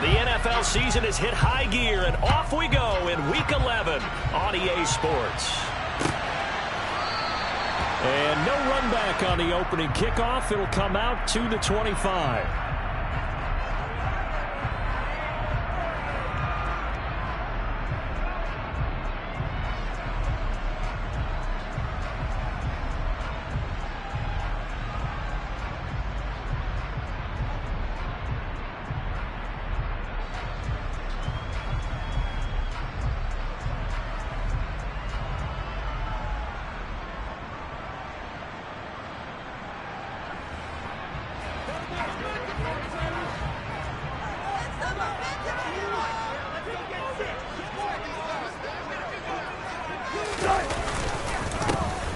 The NFL season has hit high gear, and off we go in Week 11 on EA Sports. And no run back on the opening kickoff. It'll come out to the 25.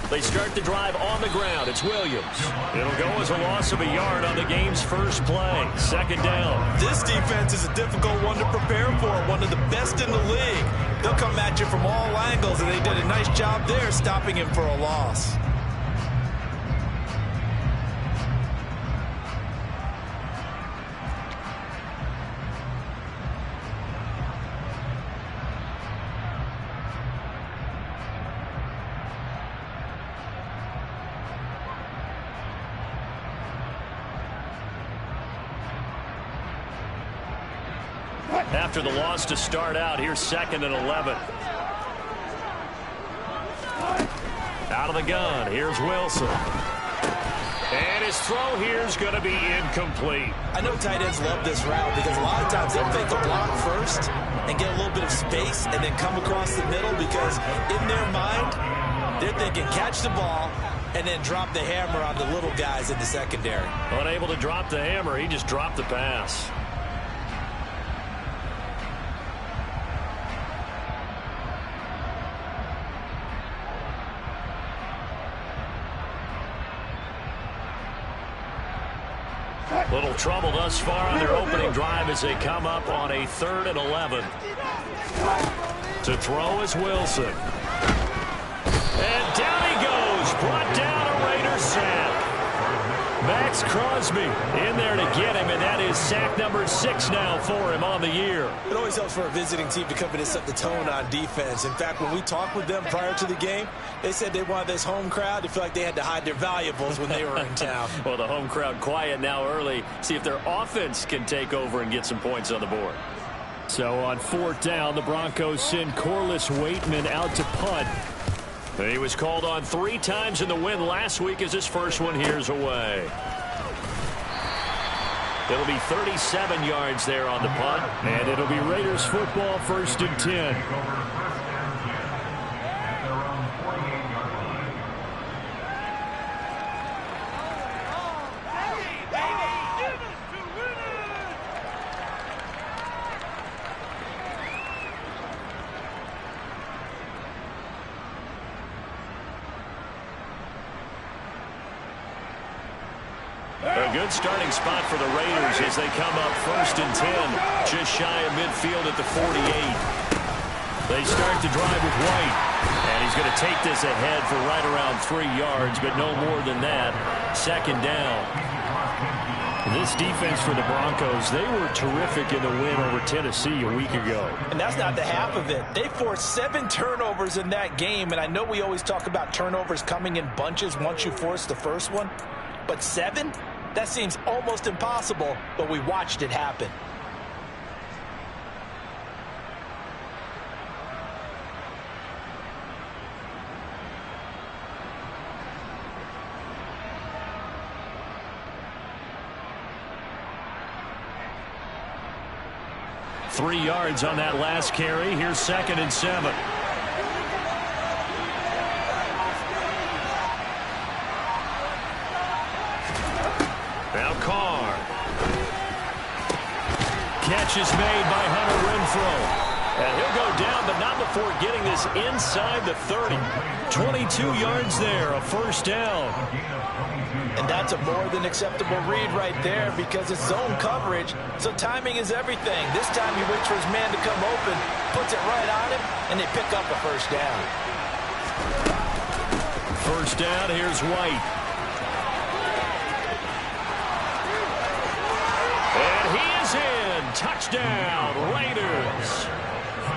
They start the drive on the ground. It's Williams. It'll go as a loss of a yard on the game's first play. Second down. This defense is a difficult one to prepare for. One of the best in the league. They'll come at you from all angles, and they did a nice job there stopping him for a loss. After the loss to start out, here's 2nd and 11. Out of the gun, here's Wilson. And his throw here is going to be incomplete. I know tight ends love this route because a lot of times they'll fake a block first and get a little bit of space and then come across the middle because in their mind, they're thinking catch the ball and then drop the hammer on the little guys in the secondary. Unable to drop the hammer, he just dropped the pass. Little trouble thus far on their opening drive as they come up on a 3rd and 11. To throw is Wilson. And down he goes. Brought down a Raider sack. Max Crosby in there to get him, and that is sack number 6 now for him on the year. It always helps for a visiting team to come in and set the tone on defense. In fact, when we talked with them prior to the game, they said they wanted this home crowd to feel like they had to hide their valuables when they were in town. Well, the home crowd quiet now early. See if their offense can take over and get some points on the board. So on 4th down, the Broncos send Corliss Waitman out to punt. He was called on 3 times in the win last week as his first one here's away. It'll be 37 yards there on the punt, and it'll be Raiders football 1st and 10. A good starting spot for the Raiders as they come up 1st and 10, just shy of midfield at the 48. They start the drive with White, and he's going to take this ahead for right around 3 yards, but no more than that. 2nd down. This defense for the Broncos, they were terrific in the win over Tennessee a week ago. And that's not the half of it. They forced 7 turnovers in that game, and I know we always talk about turnovers coming in bunches once you force the first one, but 7? That seems almost impossible, but we watched it happen. Three yards on that last carry. Here's 2nd and 7. Now Carr. Catch is made by Hunter Renfrow. And he'll go down, but not before getting this inside the 30. 22 yards there, a 1st down. And that's a more than acceptable read right there because it's zone coverage, so timing is everything. This time he waits for his man to come open, puts it right on him, and they pick up a 1st down. 1st down, here's White. And he is in. touchdown, Raiders.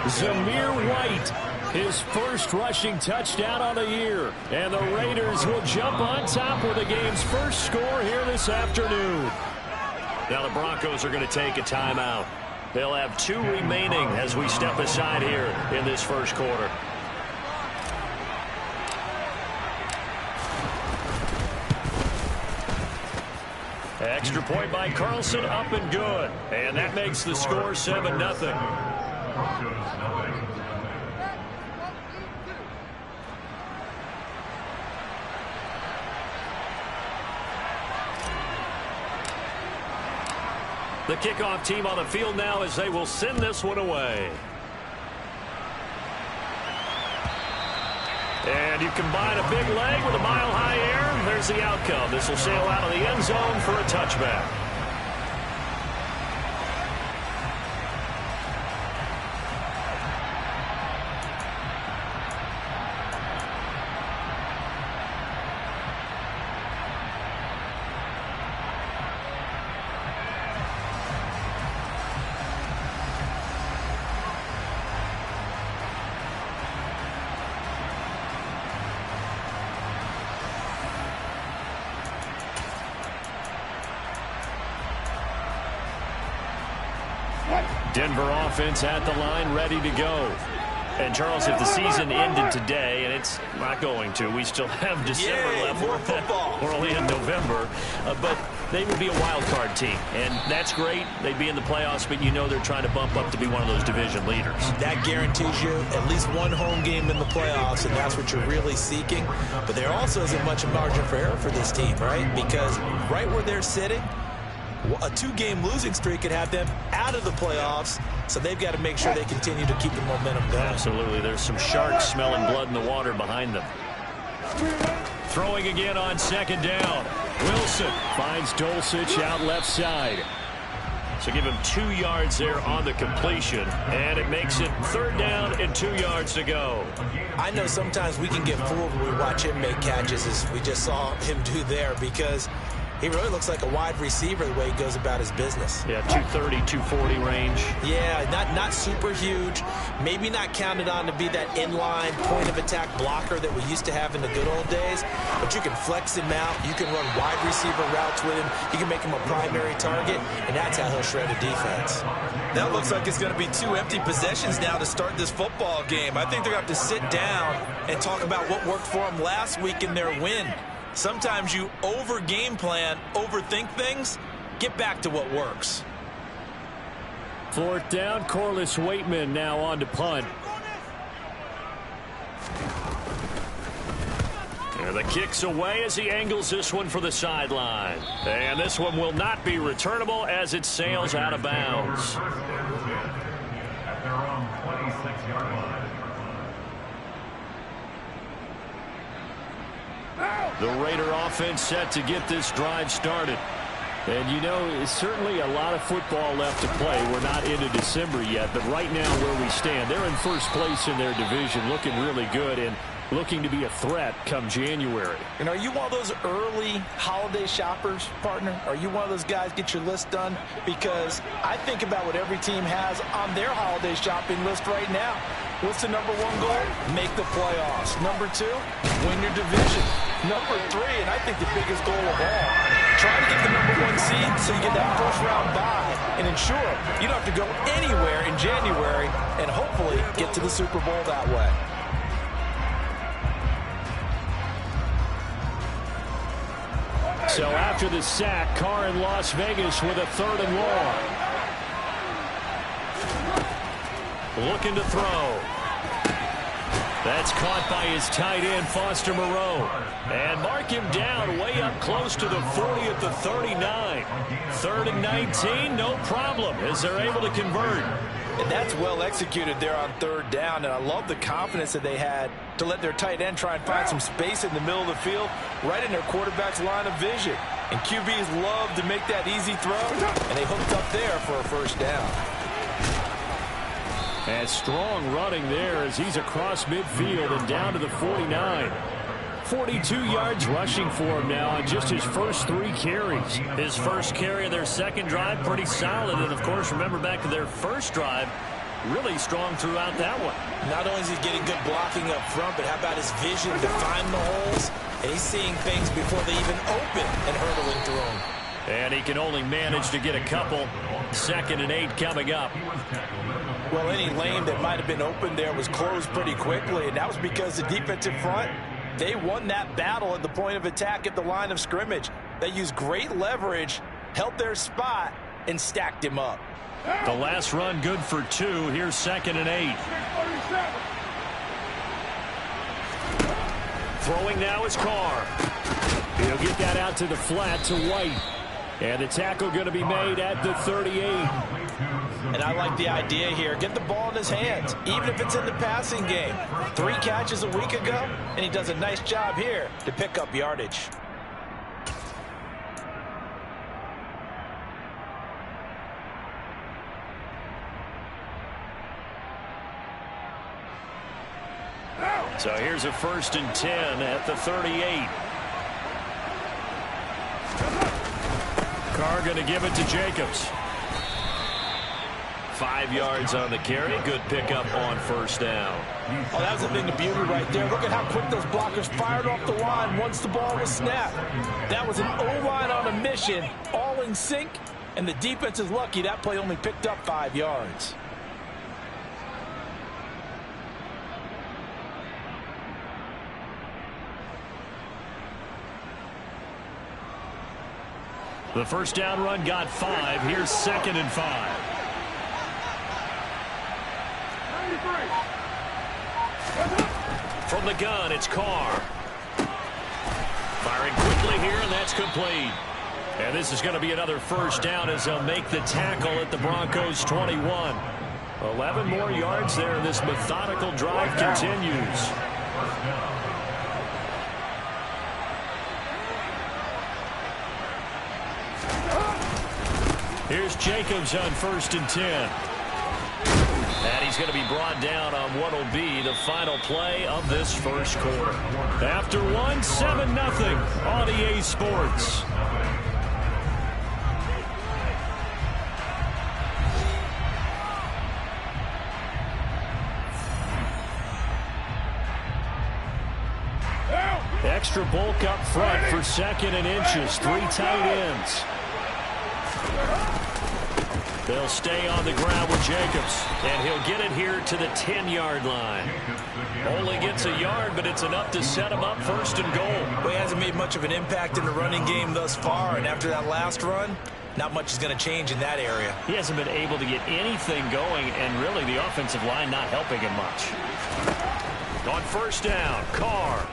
Zamir White, his first rushing touchdown on the year. And the Raiders will jump on top with the game's first score here this afternoon. Now the Broncos are going to take a timeout. They'll have 2 remaining as we step aside here in this first quarter. Extra point by Carlson, up and good. And that makes the score 7-0. The kickoff team on the field now as they will send this one away. And you combine a big leg with a mile-high air, there's the outcome. This will sail out of the end zone for a touchback. Denver offense at the line, ready to go. And, Charles, if the season ended today, and it's not going to, we still have December left. More football. We're only in November. But they would be a wild card team. And that's great. They'd be in the playoffs, but you know they're trying to bump up to be one of those division leaders. That guarantees you at least one home game in the playoffs, and that's what you're really seeking. But there also isn't much margin for error for this team, right? Because right where they're sitting, a 2-game losing streak could have them out of the playoffs, so they've got to make sure they continue to keep the momentum going. Absolutely. There's some sharks smelling blood in the water behind them. Throwing again on second down. Wilson finds Dulcich out left side. So give him 2 yards there on the completion, and it makes it 3rd down and 2 yards to go. I know sometimes we can get fooled when we watch him make catches, as we just saw him do there, because he really looks like a wide receiver the way he goes about his business. Yeah, 230, 240 range. Yeah, not super huge. Maybe not counted on to be that inline point-of-attack blocker that we used to have in the good old days. But you can flex him out. You can run wide receiver routes with him. You can make him a primary target, and that's how he'll shred a defense. That looks like it's going to be 2 empty possessions now to start this football game. I think they're going to have to sit down and talk about what worked for them last week in their win. Sometimes you over-game plan, overthink things. Get back to what works. 4th down, Corliss Waitman now on to punt. And the kick's away as he angles this one for the sideline. And this one will not be returnable as it sails out of bounds. At their own 26-yard line. The Raider offense set to get this drive started. And, you know, it's certainly a lot of football left to play. We're not into December yet, but right now where we stand, they're in first place in their division, looking really good and looking to be a threat come January. And are you one of those early holiday shoppers, partner? Are you one of those guys get your list done? Because I think about what every team has on their holiday shopping list right now. What's the number 1 goal? Make the playoffs. Number 2, win your division. Number 3, and I think the biggest goal of all, try to get the number 1 seed so you get that first-round bye and ensure you don't have to go anywhere in January and hopefully get to the Super Bowl that way. So after the sack, Carr in Las Vegas with a 3rd and long. Looking to throw. That's caught by his tight end, Foster Moreau. And mark him down way up close to the 40 at the 39. 3rd and 19, no problem, as they're able to convert. And that's well executed there on 3rd down, and I love the confidence that they had to let their tight end try and find some space in the middle of the field, right in their quarterback's line of vision. And QBs love to make that easy throw, and they hooked up there for a first down. And strong running there as he's across midfield and down to the 49. 42 yards rushing for him now on just his first 3 carries. His first carry of their second drive, pretty solid. And, of course, remember back to their first drive, really strong throughout that one. Not only is he getting good blocking up front, but how about his vision to find the holes? And he's seeing things before they even open and hurdling through them. And he can only manage to get a couple. 2nd and 8 coming up. Well, any lane that might have been open there was closed pretty quickly, and that was because the defensive front, they won that battle at the point of attack at the line of scrimmage. They used great leverage, held their spot, and stacked him up. The last run good for 2. Here's 2nd and 8. Throwing now is Carr. He'll get that out to the flat to White. And the tackle going to be made at the 38. And I like the idea here. Get the ball in his hands, even if it's in the passing game. 3 catches a week ago, and he does a nice job here to pick up yardage. So here's a 1st and 10 at the 38. Carr going to give it to Jacobs. 5 yards on the carry. Good pickup on 1st down. Oh, that was a thing of beauty right there. Look at how quick those blockers fired off the line once the ball was snapped. That was an O-line on a mission, all in sync, and the defense is lucky that play only picked up 5 yards. The 1st down run got 5. Here's 2nd and 5. From the gun, it's Carr. Firing quickly here, and that's complete. And this is going to be another 1st down as they'll make the tackle at the Broncos 21. 11 more yards there, and this methodical drive continues. Here's Jacobs on 1st and 10. And he's going to be brought down on what will be the final play of this 1st quarter. After 1, 7-0 on EA Sports. Extra bulk up front for 2nd and inches. 3 tight ends. They'll stay on the ground with Jacobs, and he'll get it here to the 10-yard line. Only gets a yard, but it's enough to set him up 1st and goal. Well, he hasn't made much of an impact in the running game thus far, and after that last run, not much is going to change in that area. He hasn't been able to get anything going, and really the offensive line not helping him much. On 1st down, Carr.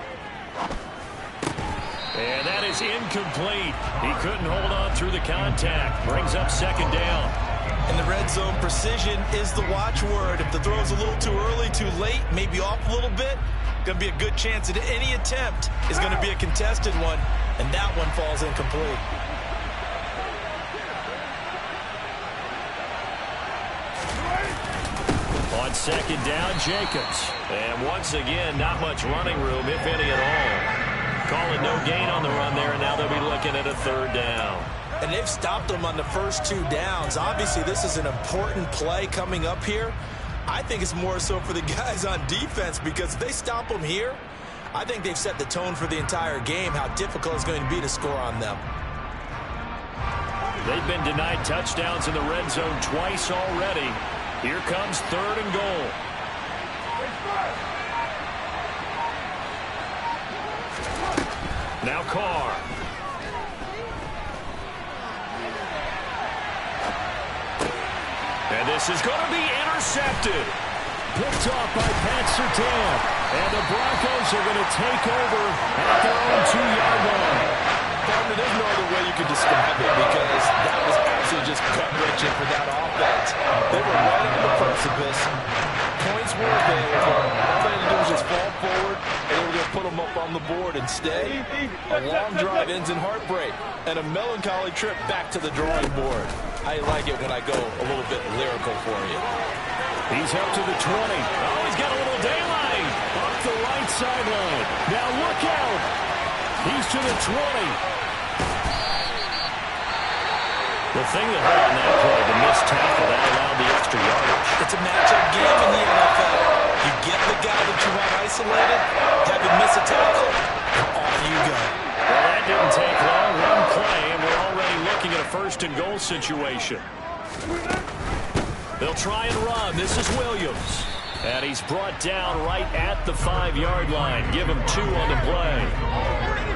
And that is incomplete. He couldn't hold on through the contact. Brings up 2nd down. In the red zone, precision is the watchword. If the throw's a little too early, too late, maybe off a little bit, going to be a good chance that any attempt is going to be a contested one, and that one falls incomplete. On 2nd down, Jacobs. And once again, not much running room, if any at all. Call it no gain on the run there, and now they'll be looking at a 3rd down. And they've stopped them on the first 2 downs. Obviously, this is an important play coming up here. I think it's more so for the guys on defense, because if they stop them here, I think they've set the tone for the entire game, how difficult it's going to be to score on them. They've been denied touchdowns in the red zone twice already. Here comes 3rd and goal. Now Carr. And this is going to be intercepted. Picked off by Pat Surtain. And the Broncos are going to take over at their own 2-yard line. There's no other way you could describe it, because that was absolutely just gut-wrenching for that offense. They were right on the precipice. Points were available. All they had to do was just fall forward, and they were going to put them up on the board. Instead, a long drive ends in heartbreak and a melancholy trip back to the drawing board. I like it when I go a little bit lyrical for you. He's up to the 20. Oh, he's got a little daylight. Up the right sideline. Now look out. He's to the 20. The thing that hurt on that play, the missed tackle, that allowed the extra yardage. It's a matchup game in the NFL. You get the guy that you want isolated, have him miss a tackle, and off you go. Well, that didn't take long. One play, and we're already looking at a first-and-goal situation. They'll try and run. This is Williams. And he's brought down right at the 5-yard line. Give him 2 on the play.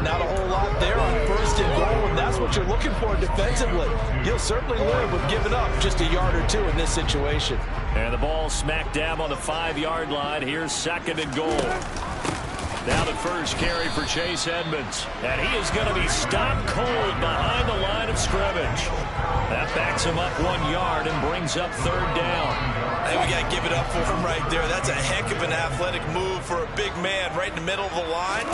Not a whole lot there on first and goal, and that's what you're looking for defensively. You'll certainly live with giving up just a yard or 2 in this situation. And the ball smack dab on the 5-yard line. Here's second and goal. Now the first carry for Chase Edmonds. And he is going to be stopped cold behind the line of scrimmage. That backs him up 1 yard and brings up third down. I think we got to give it up for him right there. That's a heck of an athletic move for a big man right in the middle of the line.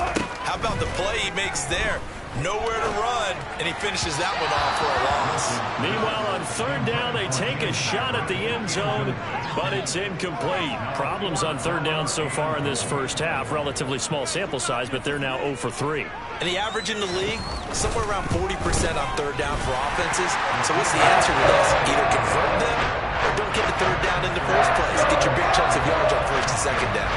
How about the play he makes there? Nowhere to run, and he finishes that one off for a loss. Meanwhile, on third down, they take a shot at the end zone, but it's incomplete. Problems on third down so far in this first half. Relatively small sample size, but they're now 0 for 3. And the average in the league, somewhere around 40% on third down for offenses. So what's the answer to this? Either convert them or don't get the third down in the first place. Get your big chunks of yards on first and second down.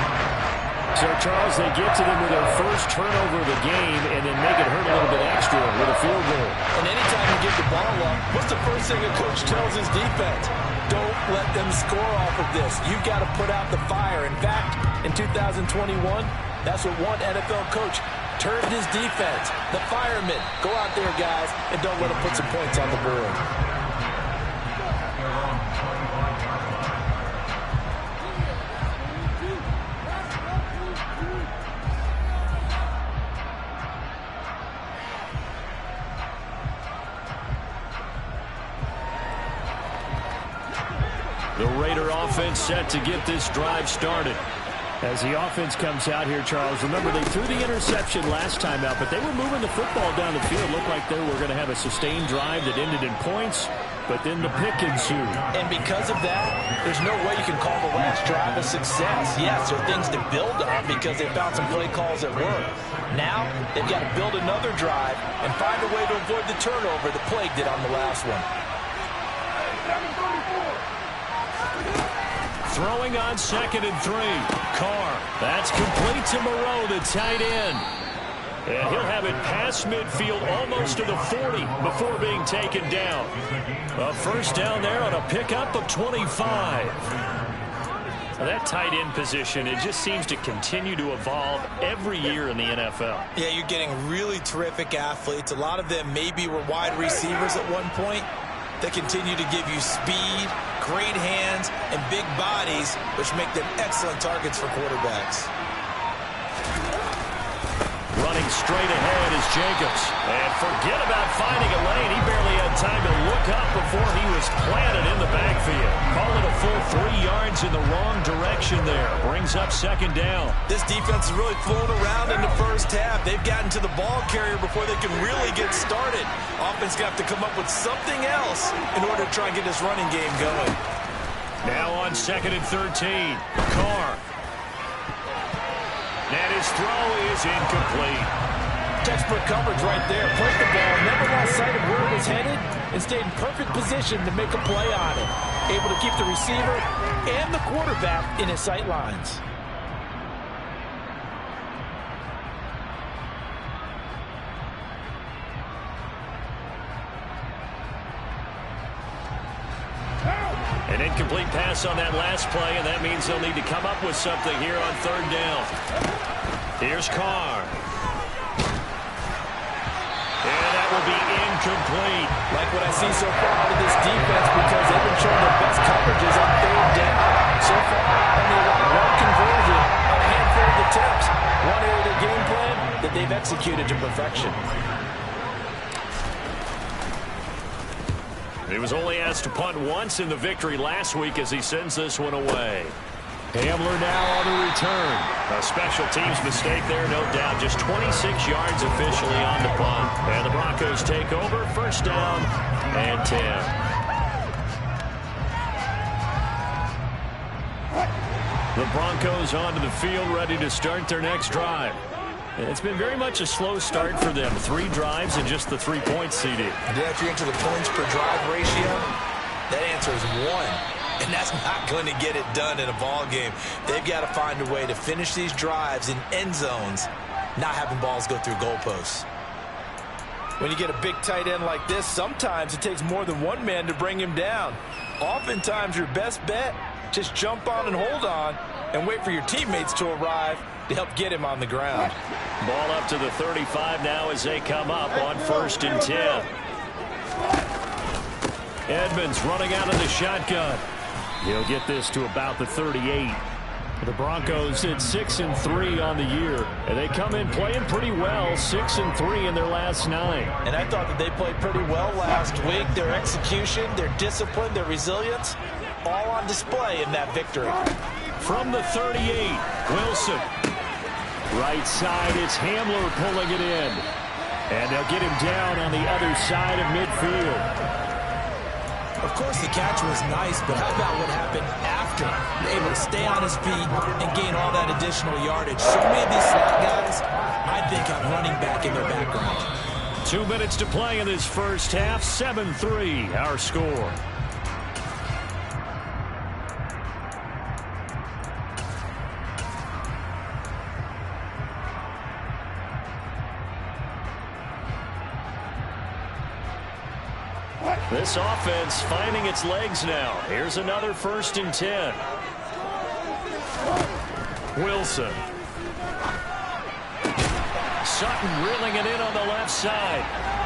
So, Charles, they get to them with their first turnover of the game and then make it hurt a little bit extra with a field goal. And anytime you give the ball up, what's the first thing a coach tells his defense? Don't let them score off of this. You've got to put out the fire. In fact, in 2021, that's what one NFL coach turned his defense. The firemen. Go out there, guys, and don't let them put some points on the board. The Raider offense set to get this drive started. As the offense comes out here, Charles, remember they threw the interception last time out, but they were moving the football down the field. Looked like they were going to have a sustained drive that ended in points, but then the pick ensued. And because of that, there's no way you can call the last drive a success. Yes, there are things to build on because they found some play calls that work. Now, they've got to build another drive and find a way to avoid the turnover the Plague did on the last one. Throwing on 2nd and 3. Carr. That's complete to Moreau, the tight end. And he'll have it past midfield almost to the 40 before being taken down. A first down there on a pickup of 25. Now that tight end position, it just seems to continue to evolve every year in the NFL. Yeah, you're getting really terrific athletes. A lot of them maybe were wide receivers at one point. They continue to give you speed, great hands, and big bodies, which make them excellent targets for quarterbacks. Running straight ahead is Jacobs. And forget about finding a lane. He barely had time to look up before he was planted in the backfield. Call it a full 3 yards in the wrong direction there. Brings up second down. This defense is really flown around in the first half. They've gotten to the ball carrier before they can really get started. Offense got to come up with something else in order to try and get this running game going. Now on 2nd and 13. Carr. And his throw is incomplete. Textbook coverage right there. Played the ball, never lost sight of where it was headed, and stayed in perfect position to make a play on it. Able to keep the receiver and the quarterback in his sight lines. An incomplete pass on that last play, and that means they'll need to come up with something here on third down. Here's Carr. And that will be incomplete. Like what I see so far out of this defense because they've been showing their best coverages on third down. So far, only one conversion on a handful of attempts. One area of their game plan that they've executed to perfection. He was only asked to punt once in the victory last week as he sends this one away. Hamler now on the return. A special teams mistake there, no doubt. Just 26 yards officially on the punt. And the Broncos take over. First down and 10. The Broncos onto the field, ready to start their next drive. It's been very much a slow start for them. 3 drives and just the 3 points, CD. Yeah, if you enter the points per drive ratio, that answer is 1. And that's not going to get it done in a ball game. They've got to find a way to finish these drives in end zones, not having balls go through goalposts. When you get a big tight end like this, sometimes it takes more than one man to bring him down. Oftentimes, your best bet, just jump on and hold on and wait for your teammates to arrive to help get him on the ground. Ball up to the 35 now as they come up on 1st and 10. Edmonds running out of the shotgun. He'll get this to about the 38. The Broncos at 6-3 on the year, and they come in playing pretty well, 6-3 in their last 9. And I thought that they played pretty well last week. Their execution, their discipline, their resilience, all on display in that victory. From the 38, Wilson. Right side, it's Hamler pulling it in. And they'll get him down on the other side of midfield. Of course, the catch was nice, but how about what happened after? Able to stay on his feet and gain all that additional yardage. So many of these slot guys, I think, have running back in their background. 2 minutes to play in this first half. 7-3, our score. This offense finding its legs now. Here's another 1st and 10. Wilson. Sutton reeling it in on the left side.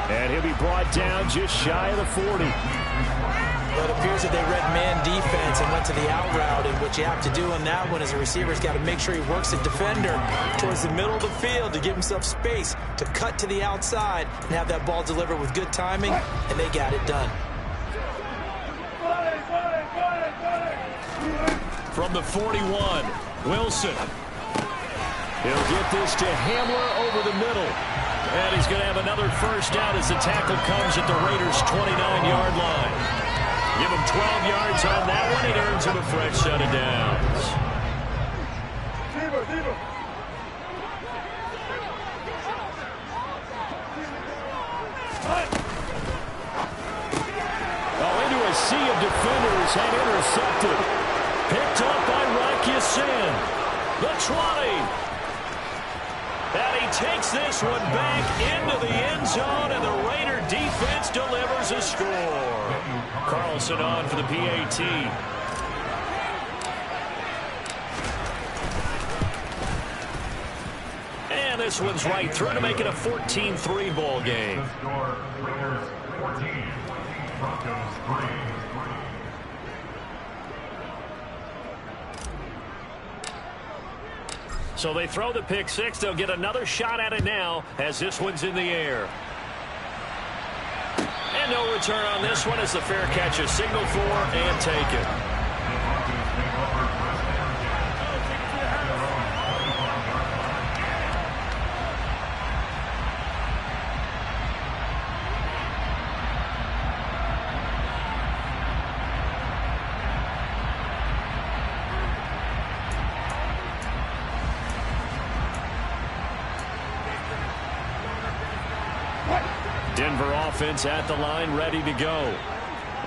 And he'll be brought down just shy of the 40. But it appears that they read man defense and went to the out route. And what you have to do on that one as a receiver's got to make sure he works the defender towards the middle of the field to give himself space to cut to the outside and have that ball delivered with good timing, and they got it done. From the 41, Wilson. He'll get this to Hamler over the middle. And he's going to have another first down as the tackle comes at the Raiders' 29-yard line. Give him 12 yards on that one. It earns him a fresh set of downs. Into a sea of defenders and intercepted. Picked up by Rocky Sin. The 20. And he takes this one back into the end zone, and the Raider defense delivers a score. Carlson on for the PAT. And this one's right through to make it a 14-3 ball game. The score, Raiders 14, Broncos 3. So they throw the pick six. They'll get another shot at it now as this one's in the air. And no return on this one as the fair catch is signaled for and taken. Denver offense at the line, ready to go.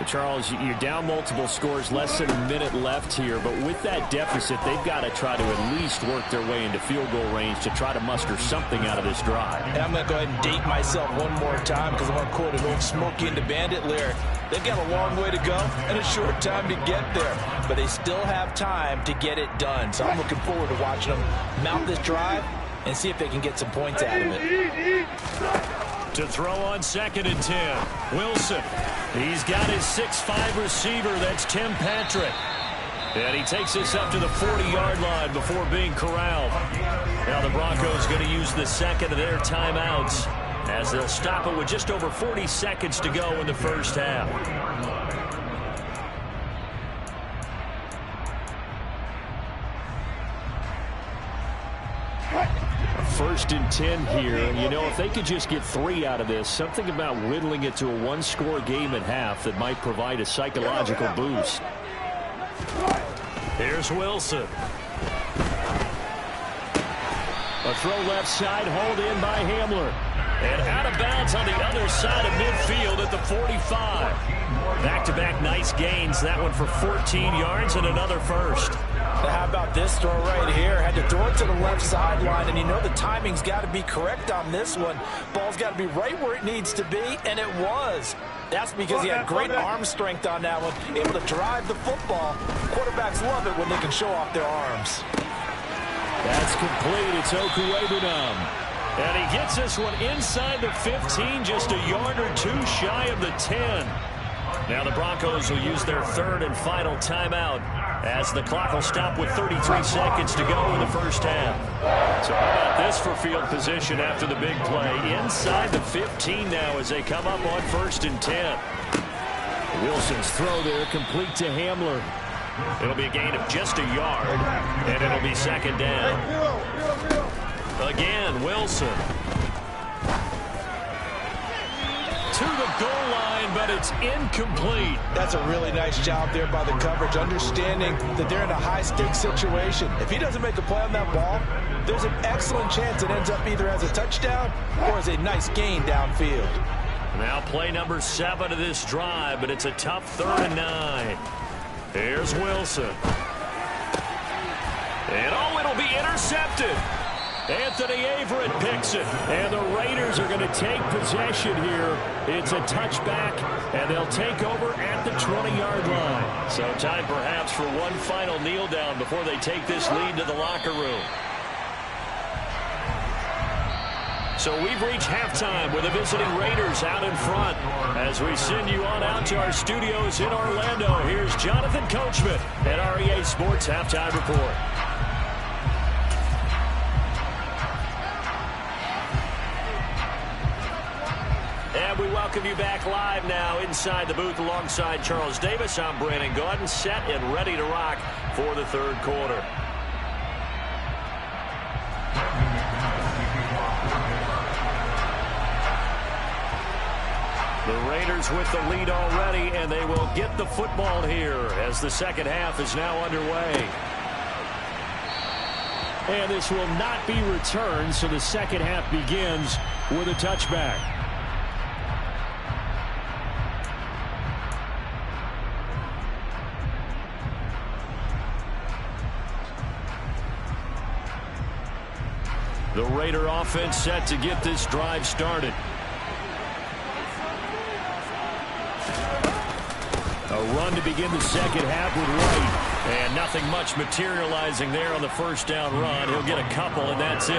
Charles, you're down multiple scores, less than a minute left here, but with that deficit, they've got to try to at least work their way into field goal range to try to muster something out of this drive. And I'm going to go ahead and date myself one more time because I'm going to quote an old Smokey and the Bandit lyric. They've got a long way to go and a short time to get there, but they still have time to get it done. So I'm looking forward to watching them mount this drive and see if they can get some points out of it. To throw on 2nd and 10. Wilson. He's got his 6'5 receiver. That's Tim Patrick. And he takes this up to the 40-yard line before being corralled. Now the Broncos going to use the second of their timeouts as they'll stop it with just over 40 seconds to go in the first half. 1st and 10 here. You know, if they could just get 3 out of this, something about whittling it to a one-score game at half that might provide a psychological boost. Here's Wilson. A throw left side, hauled in by Hamler. And out of bounds on the other side of midfield at the 45. Back-to-back nice gains. That one for 14 yards and another first. Now how about this throw right here? Had to throw it to the left sideline, and you know the timing's got to be correct on this one. Ball's got to be right where it needs to be, and it was. That's because he had great arm strength on that one, able to drive the football. Quarterbacks love it when they can show off their arms. That's complete. It's Okuwebunam. And he gets this one inside the 15, just a yard or two shy of the 10. Now the Broncos will use their third and final timeout as the clock will stop with 33 seconds to go in the first half. So how about this for field position after the big play? Inside the 15 now as they come up on 1st and 10. Wilson's throw there complete to Hamler. It'll be a gain of just a yard, and it'll be 2nd down. Again, Wilson. To the goal line, but it's incomplete. That's a really nice job there by the coverage, understanding that they're in a high-stakes situation. If he doesn't make a play on that ball, there's an excellent chance it ends up either as a touchdown or as a nice gain downfield. Now play number 7 of this drive, but it's a tough 3rd and 9. Here's Wilson. And oh, it'll be intercepted. Anthony Averett picks it, and the Raiders are going to take possession here. It's a touchback, and they'll take over at the 20-yard line. So time perhaps for one final kneel down before they take this lead to the locker room. So we've reached halftime with the visiting Raiders out in front. As we send you on out to our studios in Orlando, here's Jonathan Coachman at REA Sports Halftime Report. And we welcome you back live now inside the booth alongside Charles Davis. I'm Brandon Gaudin, set and ready to rock for the 3rd quarter. The Raiders with the lead already, and they will get the football here as the 2nd half is now underway. And this will not be returned, so the 2nd half begins with a touchback. The Raider offense set to get this drive started. A run to begin the 2nd half with White. And nothing much materializing there on the 1st down run. He'll get a couple, and that's it.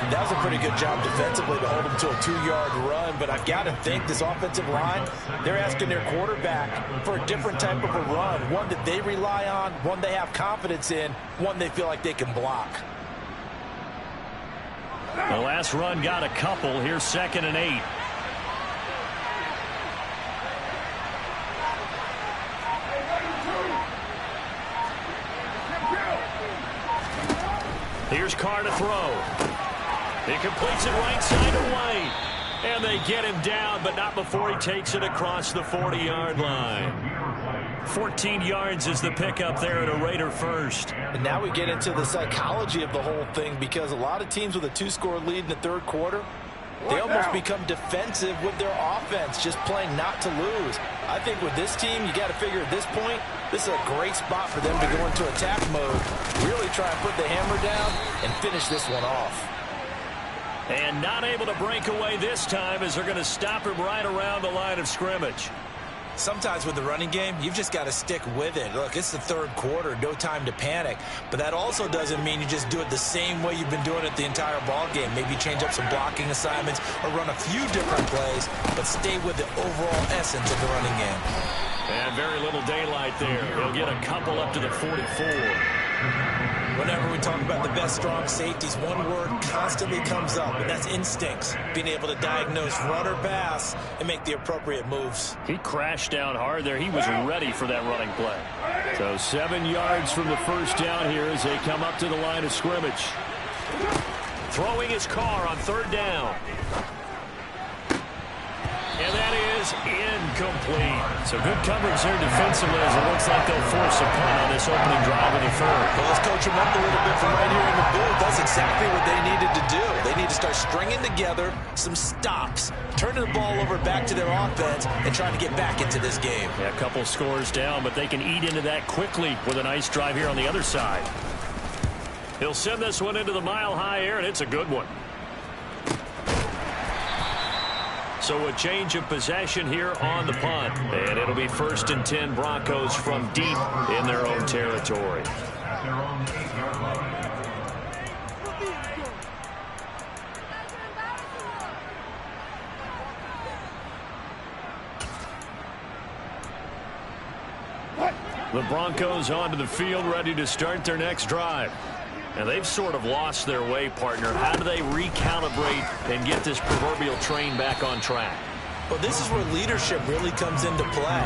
That was a pretty good job defensively to hold him to a 2-yard run, but I've got to think this offensive line, they're asking their quarterback for a different type of a run, one that they rely on, one they have confidence in, one they feel like they can block. The last run got a couple. Here's 2nd and 8. Here's Carr to throw. He completes it right side away. And they get him down, but not before he takes it across the 40-yard line. 14 yards is the pickup there at a Raider first. And now we get into the psychology of the whole thing, because a lot of teams with a 2-score lead in the 3rd quarter, they almost become defensive with their offense, just playing not to lose. I think with this team, you got to figure at this point, this is a great spot for them to go into attack mode, really try and put the hammer down and finish this one off. And not able to break away this time as they're going to stop him right around the line of scrimmage. Sometimes with the running game, you've just got to stick with it. Look, it's the 3rd quarter, no time to panic. But that also doesn't mean you just do it the same way you've been doing it the entire ball game. Maybe change up some blocking assignments or run a few different plays, but stay with the overall essence of the running game. And very little daylight there. He'll get a couple up to the 44. Whenever we talk about the best strong safeties, one word constantly comes up, and that's instincts. Being able to diagnose run or pass and make the appropriate moves. He crashed down hard there. He was ready for that running play. So 7 yards from the 1st down here as they come up to the line of scrimmage. Throwing his Carr on 3rd down. And that is incomplete. So good coverage there defensively as it looks like they'll force a punt on this opening drive of the third. Well, let's coach them up a little bit from right here in the booth. That's exactly what they needed to do. They need to start stringing together some stops, turning the ball over back to their offense, and trying to get back into this game. Yeah, a couple scores down, but they can eat into that quickly with a nice drive here on the other side. He'll send this one into the mile-high air, and it's a good one. So a change of possession here on the punt. And it'll be 1st and 10 Broncos from deep in their own territory. At their own 8-yard line. The Broncos onto the field, ready to start their next drive. And they've sort of lost their way, partner. How do they recalibrate and get this proverbial train back on track? Well, this is where leadership really comes into play.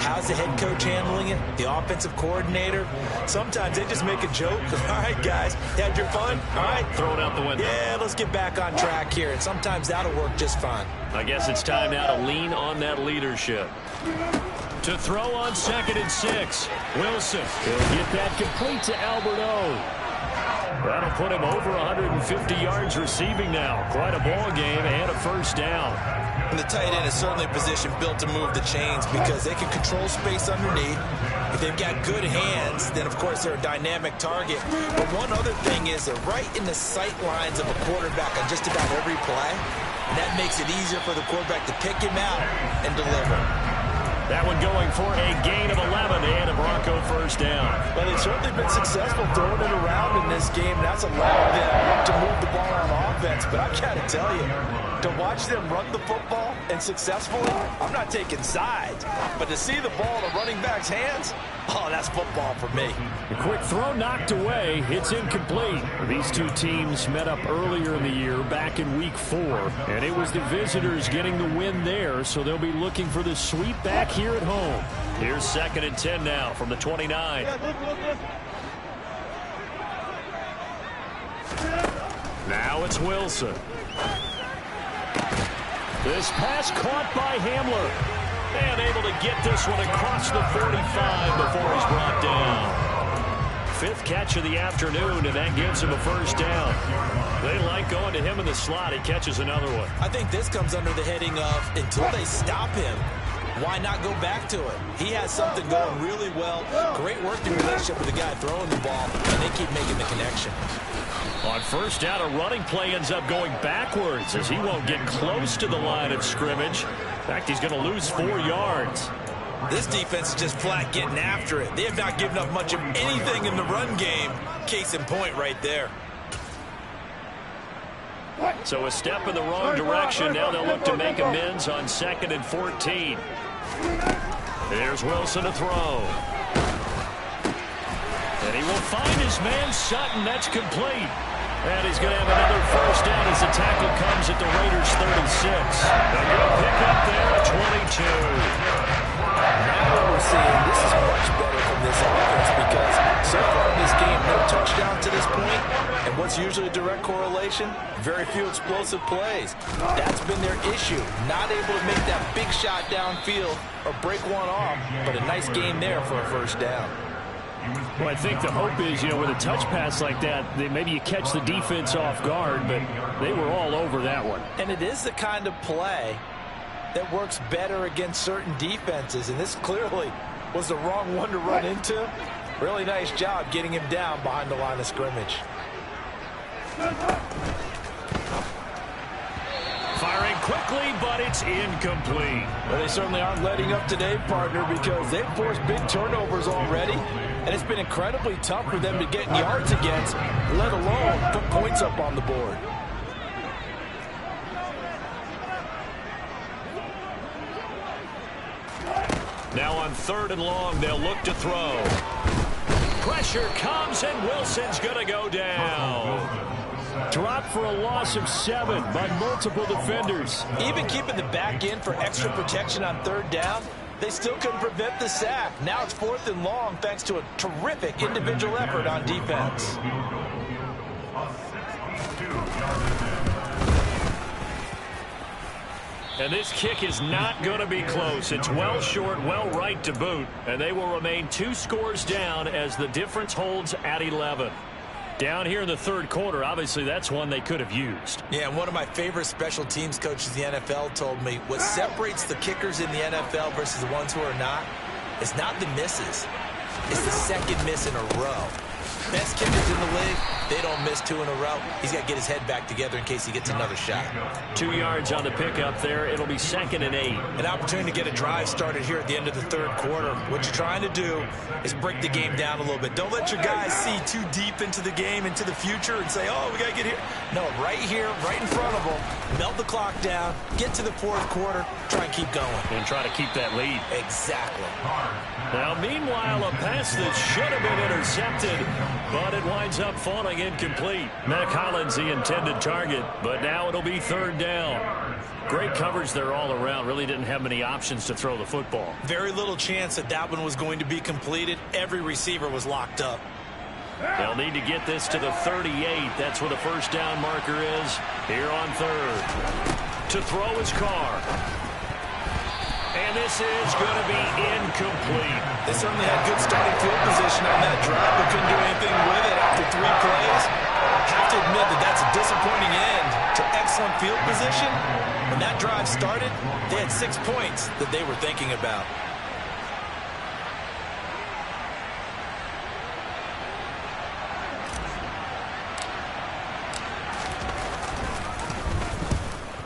How's the head coach handling it? The offensive coordinator? Sometimes they just make a joke. All right, guys, had your fun? All right. Throw it out the window. Yeah, let's get back on track here. And sometimes that'll work just fine. I guess it's time now to lean on that leadership. To throw on 2nd and 6. Wilson. He'll get that complete to Alberto. That'll put him over 150 yards receiving now. Quite a ball game and a first down. And the tight end is certainly a position built to move the chains because they can control space underneath. If they've got good hands, then, of course, they're a dynamic target. But one other thing is they're right in the sight lines of a quarterback on just about every play. And that makes it easier for the quarterback to pick him out and deliver. That one going for a gain of 11 and a Bronco first down. Well, they've certainly been successful throwing it around in this game. That's allowed them to move the ball on offense. But I got to tell you, to watch them run the football and successfully, I'm not taking sides. But to see the ball in a running back's hands, oh, that's football for me. A quick throw knocked away. It's incomplete. These two teams met up earlier in the year, back in week 4. And it was the visitors getting the win there, so they'll be looking for the sweep back here at home. Here's 2nd and 10 now from the 29. Now it's Wilson. This pass caught by Hamler. And able to get this one across the 45 before he's brought down. 5th catch of the afternoon, and that gives him a first down. They like going to him in the slot. He catches another one. I think this comes under the heading of until they stop him, why not go back to it? He has something going really well. Great working relationship with the guy throwing the ball, and they keep making the connection. On first down, a running play ends up going backwards as he won't get close to the line of scrimmage. In fact, he's going to lose 4 yards. This defense is just flat getting after it. They have not given up much of anything in the run game. Case in point right there. So a step in the wrong direction. Now they'll look to make amends on 2nd and 14. There's Wilson to throw. And he will find his man Sutton. That's complete. And he's going to have another first down as the tackle comes at the Raiders' 36. A good pickup there at 22. Now what we're seeing, this is much better from this offense because so far in this game, no touchdown to this point, and what's usually a direct correlation? Very few explosive plays. That's been their issue. Not able to make that big shot downfield or break one off, but a nice game there for a first down. Well, I think the hope is, with a touch pass like that, maybe you catch the defense off guard, but they were all over that one. And it is the kind of play that works better against certain defenses, and this clearly was the wrong one to run into. Really nice job getting him down behind the line of scrimmage. Firing quickly, but it's incomplete. Well, they certainly aren't letting up today, partner, because they've forced big turnovers already, and it's been incredibly tough for them to get yards against, let alone put points up on the board. Now on 3rd and long, they'll look to throw. Pressure comes, and Wilson's going to go down. Dropped for a loss of 7 by multiple defenders. Even keeping the back in for extra protection on 3rd down, they still couldn't prevent the sack. Now it's 4th and long thanks to a terrific individual effort on defense. And this kick is not going to be close. It's well short, well right to boot. And they will remain 2 scores down as the difference holds at 11. Down here in the third quarter, obviously that's one they could have used. Yeah, and one of my favorite special teams coaches in the NFL told me what separates the kickers in the NFL versus the ones who are not is not the misses. It's the second miss in a row. Best kickers in the league, they don't miss 2 in a row. He's got to get his head back together in case he gets another shot. 2 yards on the pickup there. It'll be 2nd and 8. An opportunity to get a drive started here at the end of the third quarter. What you're trying to do is break the game down a little bit. Don't let your guys see too deep into the game, into the future, and say, oh, we got to get here. No, right here, right in front of them. Melt the clock down, get to the fourth quarter, try and keep going. And try to keep that lead. Exactly. Now, meanwhile, a pass that should have been intercepted, but it winds up falling incomplete. Mack Hollins, the intended target, but now it'll be 3rd down. Great coverage there all around. Really didn't have many options to throw the football. Very little chance that that one was going to be completed. Every receiver was locked up. They'll need to get this to the 38. That's where the first down marker is here on 3rd. To throw his car. And this is going to be incomplete. They certainly had good starting field position on that drive, but couldn't do anything with it after 3 plays. Have to admit that that's a disappointing end to excellent field position. When that drive started, they had 6 points that they were thinking about.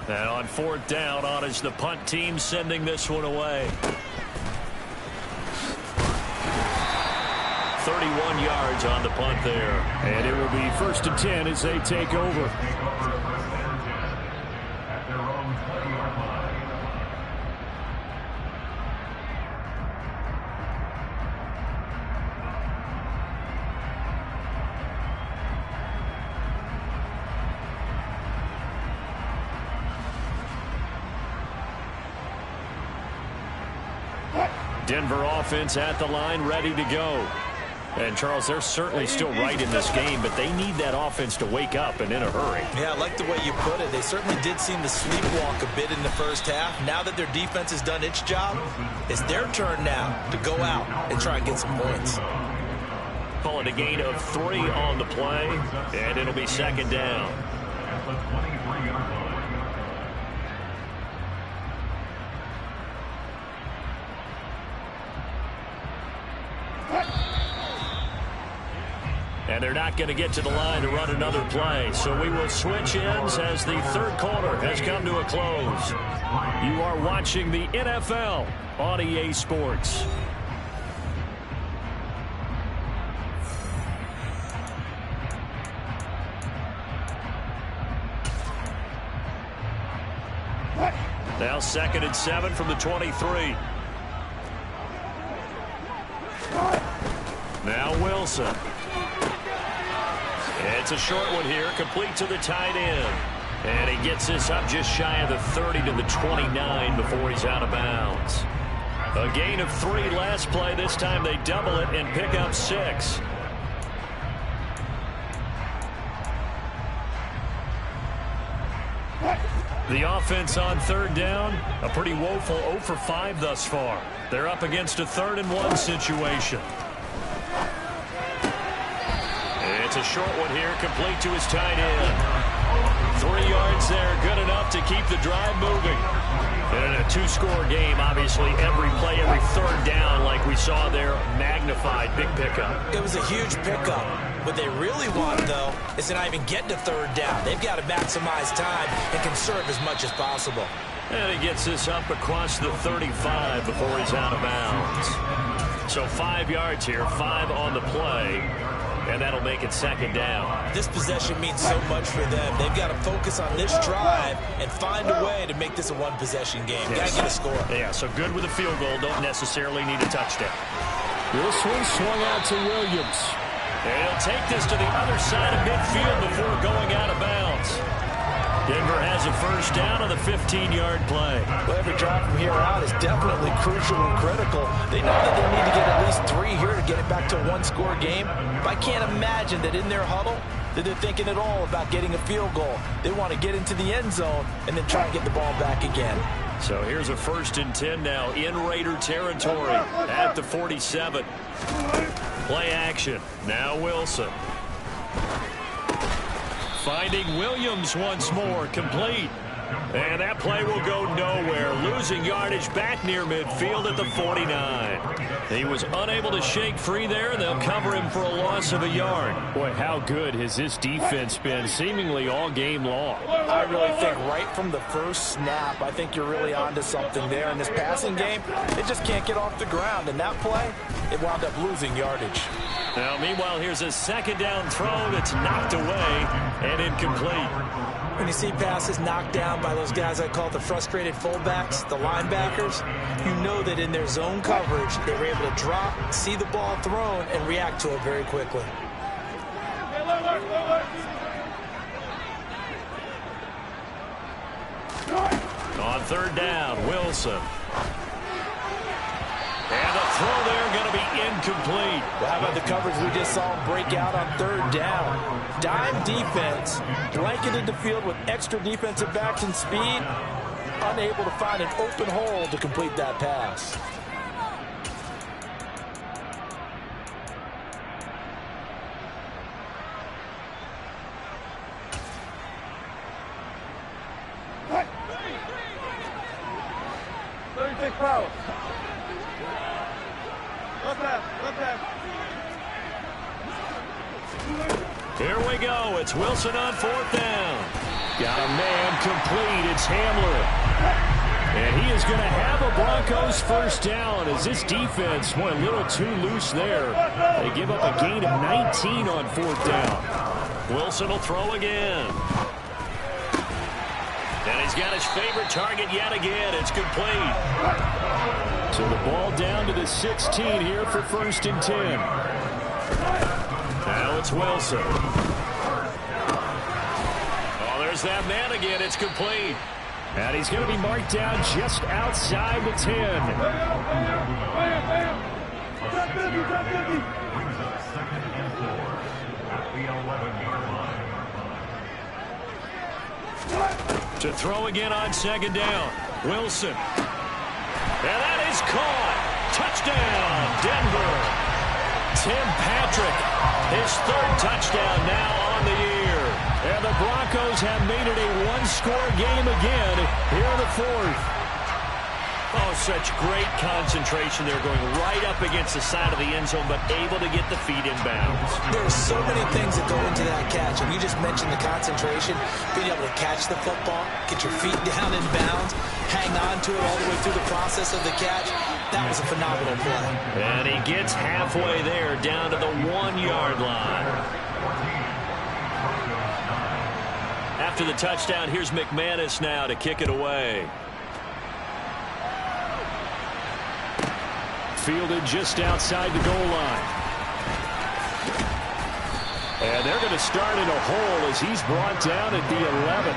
And on 4th down, on is the punt team sending this one away. 31 yards on the punt there. And it will be 1st and 10 as they take over. At their own 20-yard line. Denver offense at the line, ready to go. And, Charles, they're certainly still right in this game, but they need that offense to wake up and in a hurry. Yeah, I like the way you put it. They certainly did seem to sleepwalk a bit in the first half. Now that their defense has done its job, it's their turn now to go out and try and get some points. Call it a gain of 3 on the play, and it'll be 2nd down. At the 23-yard line. And they're not going to get to the line to run another play. So we will switch ends as the third quarter has come to a close. You are watching the NFL on EA Sports. Now 2nd and 7 from the 23. Now Wilson. It's a short one here, complete to the tight end. And he gets this up just shy of the 30 to the 29 before he's out of bounds. A gain of 3 last play. This time they double it and pick up 6. The offense on 3rd down, a pretty woeful 0 for 5 thus far. They're up against a 3rd and 1 situation. It's a short one here, complete to his tight end. 3 yards there, good enough to keep the drive moving. And in a 2-score game, obviously, every play, every 3rd down, like we saw there, magnified, big pickup. It was a huge pickup. What they really want, though, is to not even get to 3rd down. They've got to maximize time and conserve as much as possible. And he gets this up across the 35 before he's out of bounds. So 5 yards here, 5 on the play. And that'll make it 2nd down. This possession means so much for them. They've got to focus on this drive and find a way to make this a one-possession game. Yes. Got to get a score. Yeah, so good with a field goal. Don't necessarily need a touchdown. This one swung out to Williams. And he'll take this to the other side of midfield before going out of bounds. Denver has a first down on the 15-yard play. Well, every drive from here out is definitely crucial and critical. They know that they need to get at least 3 here to get it back to a 1-score game. But I can't imagine that in their huddle that they're thinking at all about getting a field goal. They want to get into the end zone and then try and get the ball back again. So here's a 1st and 10 now in Raider territory at the 47. Play action. Now Wilson. Finding Williams once more, complete. And that play will go nowhere. Losing yardage back near midfield at the 49. He was unable to shake free there, and they'll cover him for a loss of a yard. Boy, how good has this defense been seemingly all game long? I really think right from the first snap, I think you're really onto something there. In this passing game, it just can't get off the ground. And that play, it wound up losing yardage. Now, meanwhile, here's a 2nd down throw that's knocked away and incomplete. When you see passes knocked down by those guys I call the frustrated fullbacks, the linebackers, you know that in their zone coverage, they were able to drop, see the ball thrown, and react to it very quickly. On 3rd down, Wilson. And the throw there going to be incomplete. Well, how about the coverage we just saw him break out on 3rd down? Dime defense, blanketed the field with extra defensive backs and speed, unable to find an open hole to complete that pass. Here we go. It's Wilson on 4th down. Got a man complete. It's Hamler. And he is going to have a Broncos 1st down as this defense went a little too loose there. They give up a gain of 19 on 4th down. Wilson will throw again. And he's got his favorite target yet again. It's complete. So the ball down to the 16 here for 1st and 10. Now it's Wilson. Oh, there's that man again. It's complete. And he's going to be marked down just outside the 10. To throw again on 2nd down. Wilson. And that is caught. Touchdown, Denver. Tim Patrick, his 3rd touchdown now on the year. And the Broncos have made it a 1-score game again here in the 4th. Oh, such great concentration. They're going right up against the side of the end zone, but able to get the feet in bounds. There's so many things that go into that catch, and you just mentioned the concentration, being able to catch the football, get your feet down in bounds, hang on to it all the way through the process of the catch. That was a phenomenal play. And he gets halfway there, down to the 1-yard line. After the touchdown, here's McManus now to kick it away. Fielded just outside the goal line. And they're going to start in a hole as he's brought down at the 11.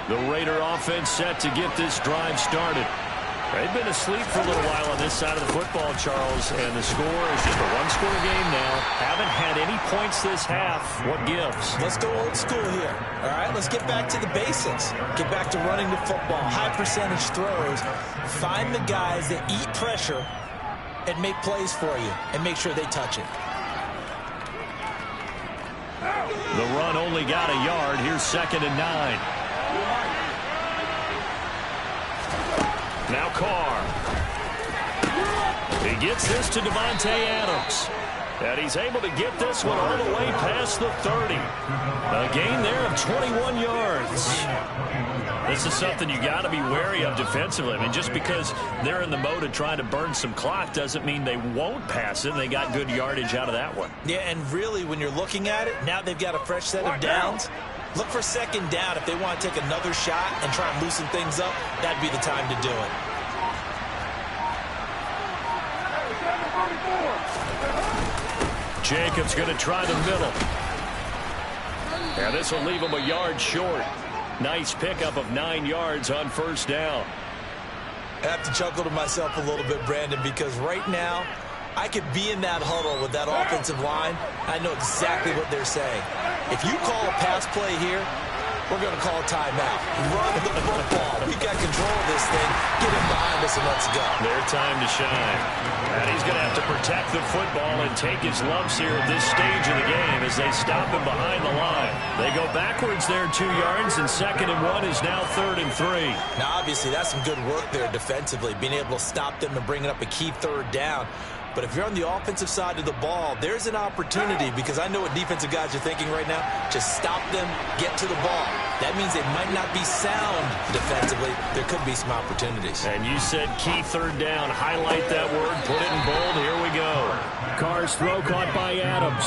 The Raider offense set to get this drive started. They've been asleep for a little while on this side of the football, Charles, and the score is just a 1-score game now. Haven't had any points this half. What gives? Let's go old school here. All right, let's get back to the basics. Get back to running the football, high percentage throws. Find the guys that eat pressure and make plays for you and make sure they touch it. The run only got a yard. Here's 2nd and 9. Now Carr. He gets this to Devontae Adams. And he's able to get this one all the way past the 30. A gain there of 21 yards. This is something you got to be wary of defensively. I mean, just because they're in the mode of trying to burn some clock doesn't mean they won't pass it. They got good yardage out of that one. Yeah, and really, when you're looking at it, now they've got a fresh set of downs. Look for 2nd down if they want to take another shot and try and loosen things up. That'd be the time to do it. Jacobs going to try the middle. And this will leave him a yard short. Nice pickup of 9 yards on 1st down. I have to chuckle to myself a little bit, Brandon, because right now I could be in that huddle with that offensive line. I know exactly what they're saying. If you call a pass play here, we're going to call a timeout. Run the football. We got control of this thing. Get him behind us and let's go. Their time to shine. And he's going to have to protect the football and take his lumps here at this stage of the game as they stop him behind the line. They go backwards there 2 yards, and 2nd and 1 is now 3rd and 3. Now, obviously, that's some good work there defensively, being able to stop them and bringing up a key 3rd down. But if you're on the offensive side of the ball, there's an opportunity, because I know what defensive guys are thinking right now. Just stop them, get to the ball. That means they might not be sound defensively. There could be some opportunities. And you said key 3rd down. Highlight that word. Put it in bold. Here we go. Carr's throw caught by Adams.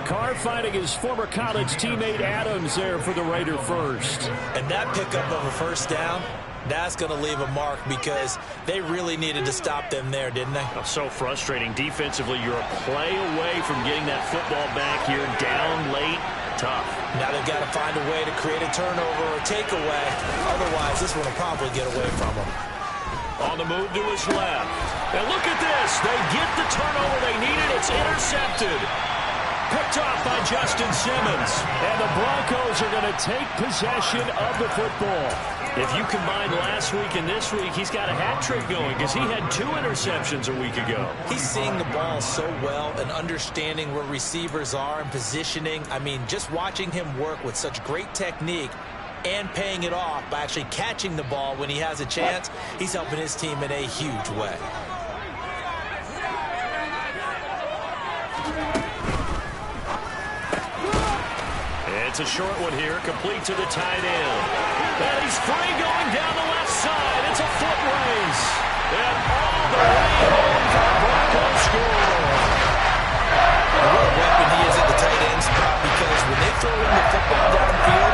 Carr finding his former college teammate Adams there for the Raider first. And that pickup of a 1st down, that's going to leave a mark, because they really needed to stop them there, didn't they? So frustrating. Defensively, you're a play away from getting that football back here. Down late. Tough. Now they've got to find a way to create a turnover or takeaway. Otherwise, this one will probably get away from them. On the move to his left. And look at this. They get the turnover they needed. It's intercepted. Picked off by Justin Simmons. And the Broncos are going to take possession of the football. If you combine last week and this week, he's got a hat trick going, because he had 2 interceptions a week ago. He's seeing the ball so well and understanding where receivers are and positioning. I mean, just watching him work with such great technique and paying it off by actually catching the ball when he has a chance, he's helping his team in a huge way. It's a short one here, complete to the tight end. And he's free going down the left side. It's a foot race. And all the way home for the Broncos score. What a weapon he is at the tight end spot, because when they throw him the football downfield,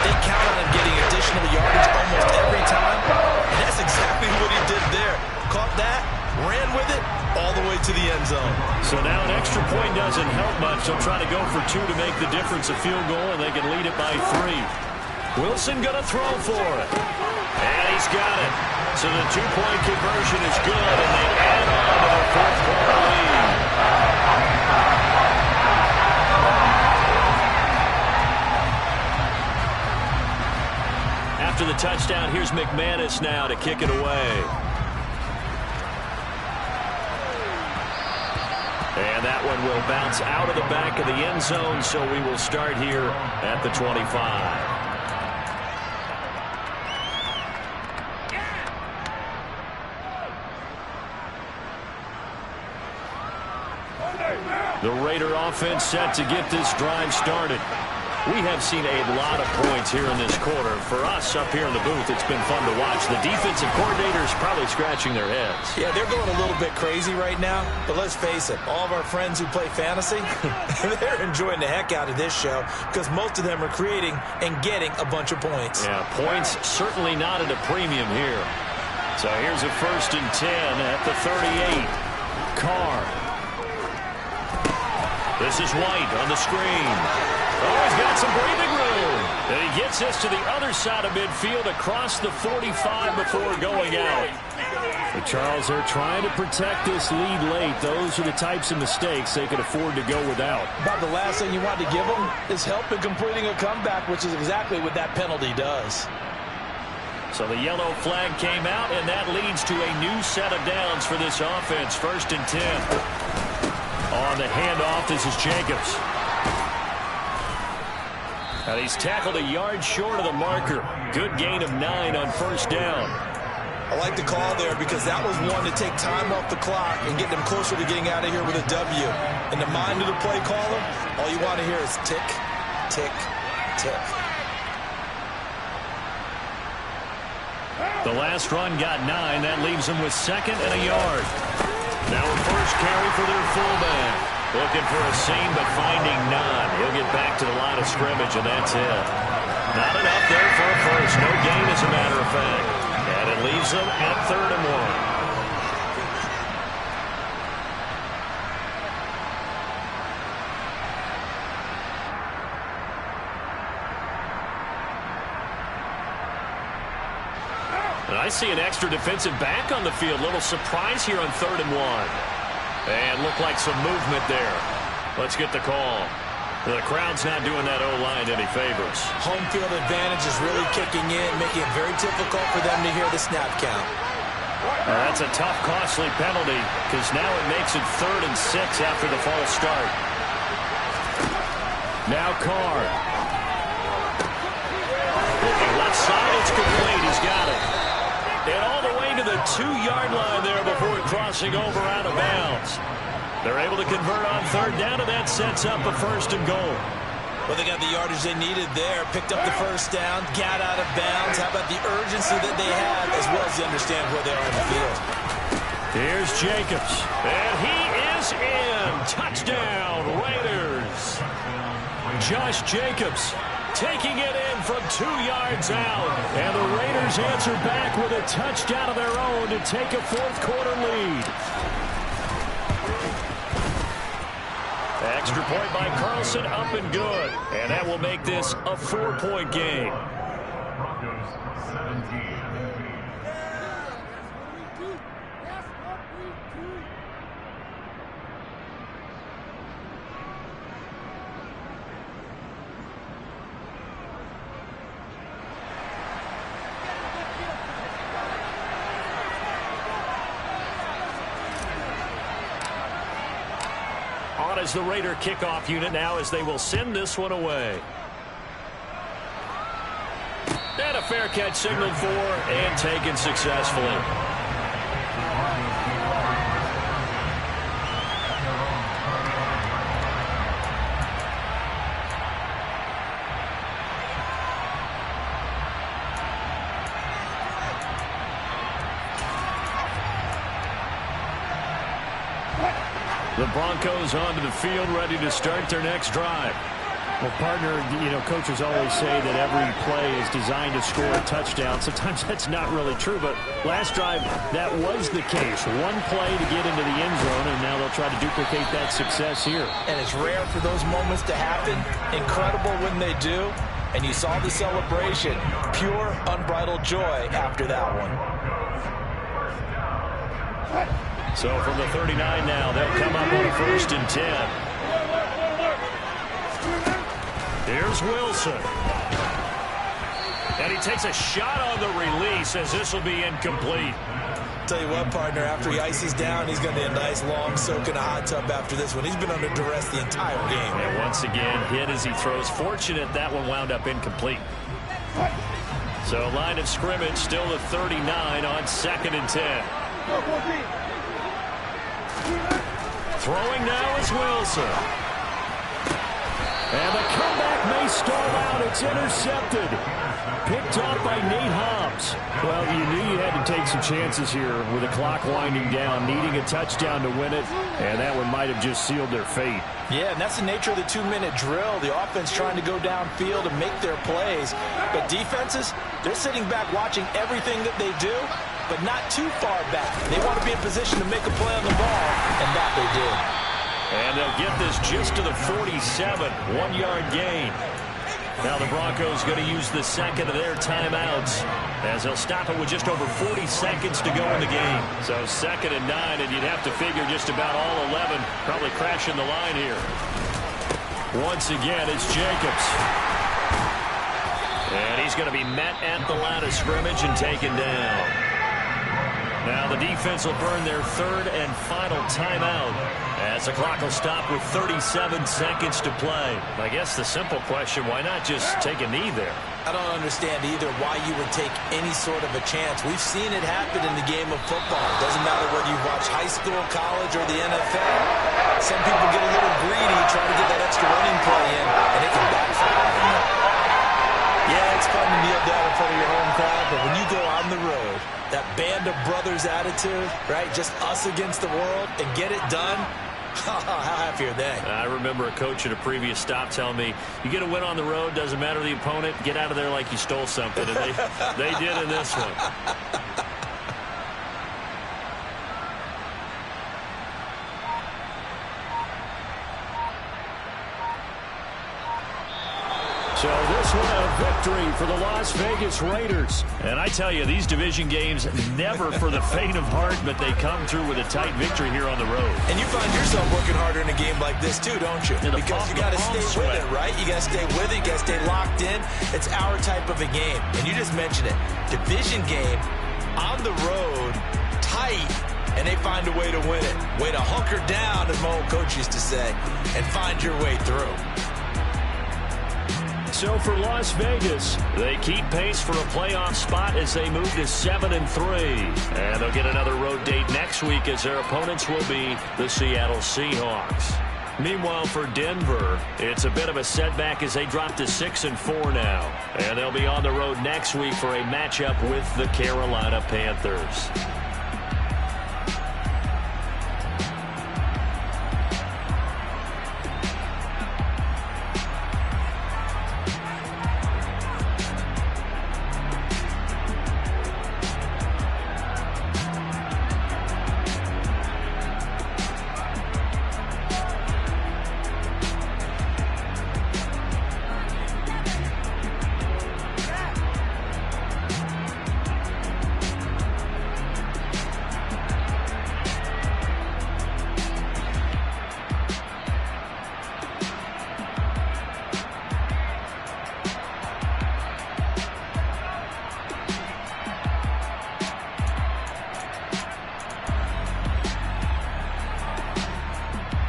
they count on him getting additional yardage almost every time. And that's exactly what he did there. Caught that, ran with it, all the way to the end zone. So now an extra point doesn't help much. They'll try to go for 2 to make the difference a field goal, and they can lead it by 3. Wilson going to throw for it. And he's got it. So the 2-point conversion is good, and they add on to their 4th-quarter lead. After the touchdown, here's McManus now to kick it away. And that one will bounce out of the back of the end zone, so we will start here at the 25. The Raider offense set to get this drive started. We have seen a lot of points here in this quarter. For us up here in the booth, it's been fun to watch. The defensive coordinators probably scratching their heads. Yeah, they're going a little bit crazy right now, but let's face it, all of our friends who play fantasy, they're enjoying the heck out of this show, because most of them are creating and getting a bunch of points. Yeah, points certainly not at a premium here. So here's a 1st and 10 at the 38. Carr. This is White on the screen. Oh, he's got some breathing room. And he gets this to the other side of midfield across the 45 before going out. But Charles, they're trying to protect this lead late. Those are the types of mistakes they could afford to go without. About the last thing you want to give them is help in completing a comeback, which is exactly what that penalty does. So the yellow flag came out, and that leads to a new set of downs for this offense. 1st and 10. On the handoff, this is Jacobs. And he's tackled a yard short of the marker. Good gain of 9 on 1st down. I like the call there, because that was one to take time off the clock and get them closer to getting out of here with a W. In the mind of the play caller, all you want to hear is tick, tick, tick. The last run got 9. That leaves them with 2nd and a yard. Now a first carry for their fullback. Looking for a seam, but finding none. He'll get back to the line of scrimmage, and that's it. Not enough there for a first. No gain, as a matter of fact. And it leaves them at 3rd and 1. And I see an extra defensive back on the field. Little surprise here on 3rd and 1. And looked like some movement there. Let's get the call. The crowd's not doing that O-line any favors. Home field advantage is really kicking in, making it very difficult for them to hear the snap count. That's a tough, costly penalty because now it makes it 3rd and 6 after the false start. Now Carr. Looking left side, it's complete. He's got it. And all the way to the 2-yard line there before crossing over out of bounds. They're able to convert on 3rd down, and that sets up a 1st and goal. Well, they got the yardage they needed there, picked up the 1st down, got out of bounds. How about the urgency that they have, as well as they understand where they are in the field. Here's Jacobs, and he is in. Touchdown, Raiders. Josh Jacobs taking it in from 2 yards out. And the Raiders answer back with a touchdown of their own to take a 4th quarter lead. Extra point by Carlson, up and good. And that will make this a 4-point game. Broncos 17. On as the Raider kickoff unit now as they will send this one away. And a fair catch signaled for and taken successfully. The Broncos onto the field, ready to start their next drive. Well, partner, coaches always say that every play is designed to score a touchdown. Sometimes that's not really true, but last drive, that was the case. One play to get into the end zone, and now they'll try to duplicate that success here. And it's rare for those moments to happen. Incredible when they do. And you saw the celebration. Pure, unbridled joy after that one. So from the 39 now, they'll come up on a 1st and 10. Here's Wilson. And he takes a shot on the release as this will be incomplete. Tell you what, partner, after he ices down, he's going to be a nice long soak in a hot tub after this one. He's been under duress the entire game. And once again, hit as he throws. Fortunate that one wound up incomplete. So line of scrimmage still the 39 on 2nd and 10. Throwing now is Wilson. And the comeback may stall out. It's intercepted. Picked off by Nate Hobbs. Well, you knew you had to take some chances here with the clock winding down, needing a touchdown to win it, and that one might have just sealed their fate. Yeah, and that's the nature of the 2-minute drill. The offense trying to go downfield and make their plays. But defenses, they're sitting back watching everything that they do, but not too far back. They want to be in position to make a play on the ball, and that they did. And they'll get this just to the 47, 1-yard gain. Now the Broncos going to use the second of their timeouts as they'll stop it with just over 40 seconds to go in the game. So 2nd and 9, and you'd have to figure just about all 11 probably crashing the line here. Once again, it's Jacobs. And he's going to be met at the line of scrimmage and taken down. Now the defense will burn their 3rd and final timeout as the clock will stop with 37 seconds to play. I guess the simple question, why not just take a knee there? I don't understand either why you would take any sort of a chance. We've seen it happen in the game of football. It doesn't matter whether you watch high school, college, or the NFL. Some people get a little greedy, trying to get that extra running play in, and it can backfire on them. Yeah, it's fun to kneel down in front of your home crowd, but when you go on the road, that band of brothers attitude, right, just us against the world, and get it done, how happy are they? I remember a coach at a previous stop telling me, you get a win on the road, doesn't matter the opponent, get out of there like you stole something. And they did in this one. So this one a victory for the Las Vegas Raiders. And I tell you, these division games never for the faint of heart, but they come through with a tight victory here on the road. And you find yourself working harder in a game like this too, don't you? Because you got to stay with it, right? You got to stay with it. You got to stay locked in. It's our type of a game. And you just mentioned it. Division game on the road, tight, and they find a way to win it. Way to hunker down, as my old coach used to say, and find your way through. So for Las Vegas, they keep pace for a playoff spot as they move to 7-3. And they'll get another road date next week as their opponents will be the Seattle Seahawks. Meanwhile, for Denver, it's a bit of a setback as they drop to 6-4 now. And they'll be on the road next week for a matchup with the Carolina Panthers.